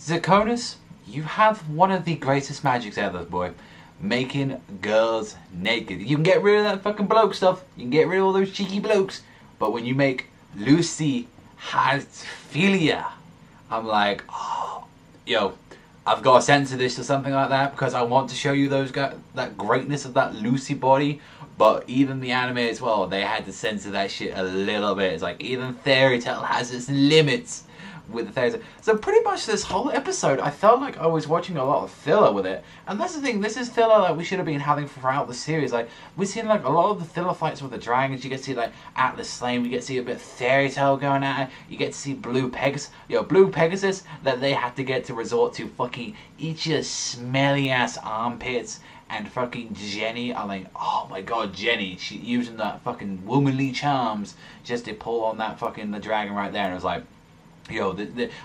Zirconis, you have one of the greatest magics ever, boy. Making girls naked. You can get rid of that fucking bloke stuff. You can get rid of all those cheeky blokes. But when you make Lucy Hasphilia, I'm like, oh, yo, I've got to censor this or something like that because I want to show you that greatness of that Lucy body. But even the anime as well, they had to censor that shit a little bit. It's like even Fairy Tail has its limits with the Fairy Tail. So pretty much this whole episode, I felt like I was watching a lot of filler with it. And that's the thing, this is filler that we should have been having throughout the series. Like, we've seen like a lot of the filler fights with the dragons. You get to see like Atlas Flame, you get to see a bit of Fairy Tail going at it. You get to see Blue Pegasus. Yo, Blue Pegasus, that they had to get to resort to fucking eat your smelly ass armpits. And fucking Jenny, I'm like, oh my god, Jenny, she using that fucking womanly charms just to pull on that fucking the dragon right there. And it was like, yo,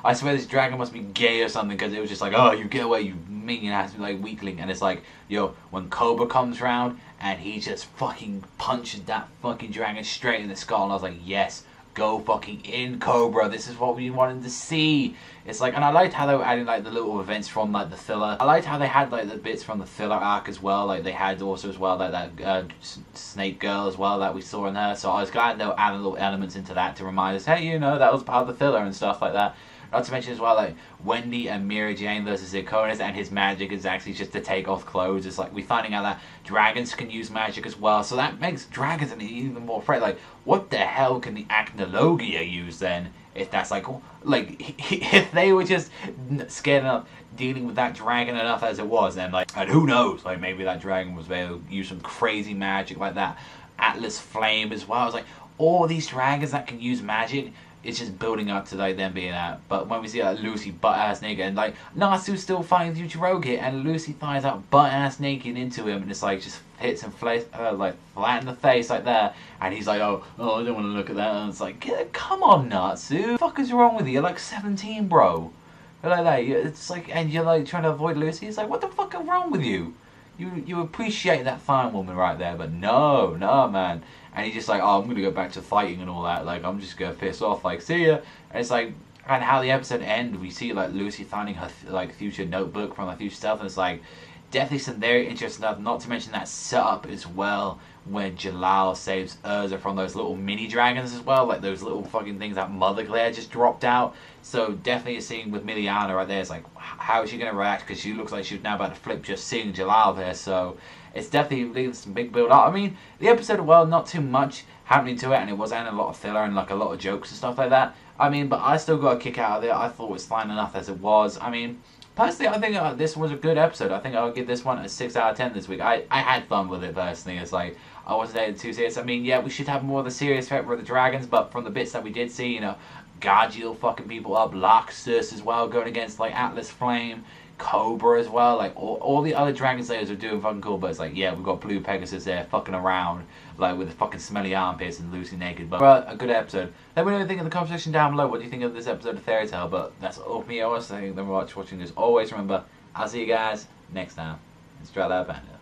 I swear this dragon must be gay or something, because it was just like, oh, you get away, you minion ass, like, weakling. And it's like, yo, when Cobra comes round and he just fucking punches that fucking dragon straight in the skull, and I was like, yes, go fucking in, Cobra, this is what we wanted to see. It's like, and I liked how they were adding like the little events from like the filler. I liked how they had like the bits from the filler arc as well. Like they had also as well like that snake girl as well that we saw in her. So I was glad they were adding little elements into that to remind us, hey, you know, that was part of the filler and stuff like that. Not to mention as well, like Wendy and Mira Jane versus Zirconis, and his magic is actually just to take off clothes. It's like we're finding out that dragons can use magic as well, so that makes dragons an even more threat. Like, what the hell can the Acnologia use then? If that's like if they were just scared enough dealing with that dragon enough as it was, then like, and who knows, like maybe that dragon was able to use some crazy magic like that. Atlas Flame as well. It's like all these dragons that can use magic. It's just building up to like them being that. But when we see like Lucy butt ass naked and like Natsu still fighting Yujirogi and Lucy thighs out butt ass naked into him, and it's like just hits him like flat in the face like that, and he's like, oh I don't want to look at that, and it's like, come on Natsu, what the fuck is wrong with you? You're like 17, bro. You're like that. It's like, and you're like trying to avoid Lucy. It's like, what the fuck is wrong with you? You appreciate that fine woman right there, but no man. And he's just like, oh, I'm gonna go back to fighting and all that. Like, I'm just gonna piss off. Like, see ya. And it's like, and how the episode ends, we see like Lucy finding her like future notebook from her future self, and it's like definitely some very interesting stuff. Not to mention that setup as well, when Jalal saves Urza from those little mini dragons as well, like those little fucking things that Mother Claire just dropped out. So definitely a scene with Miliana right there. It's like, how is she gonna react? Because she looks like she's now about to flip just seeing Jalal there. So it's definitely leaving some big build up. I mean, the episode, well, not too much happening to it, and it was adding a lot of filler and like a lot of jokes and stuff like that. I mean, but I still got a kick out of it. I thought it was fine enough as it was. I mean, personally, I think this was a good episode. I think I'll give this one a 6 out of 10 this week. I had fun with it personally. It's like, I wasn't too serious. I mean, yeah, we should have more of the serious threat with the dragons, but from the bits that we did see, you know, Gargiel fucking people up, Laxus as well, going against like Atlas Flame, Cobra as well, like all the other Dragon Slayers are doing fucking cool, but it's like, yeah, we've got Blue Pegasus there fucking around, like with the fucking smelly armpits and Lucy naked, but a good episode. Let me know what you think in the comment section down below. What do you think of this episode of Fairy Tail? But that's all for me. I was saying, thank you very much for watching. As always, remember, I'll see you guys next time. It's Straight Out Bandit.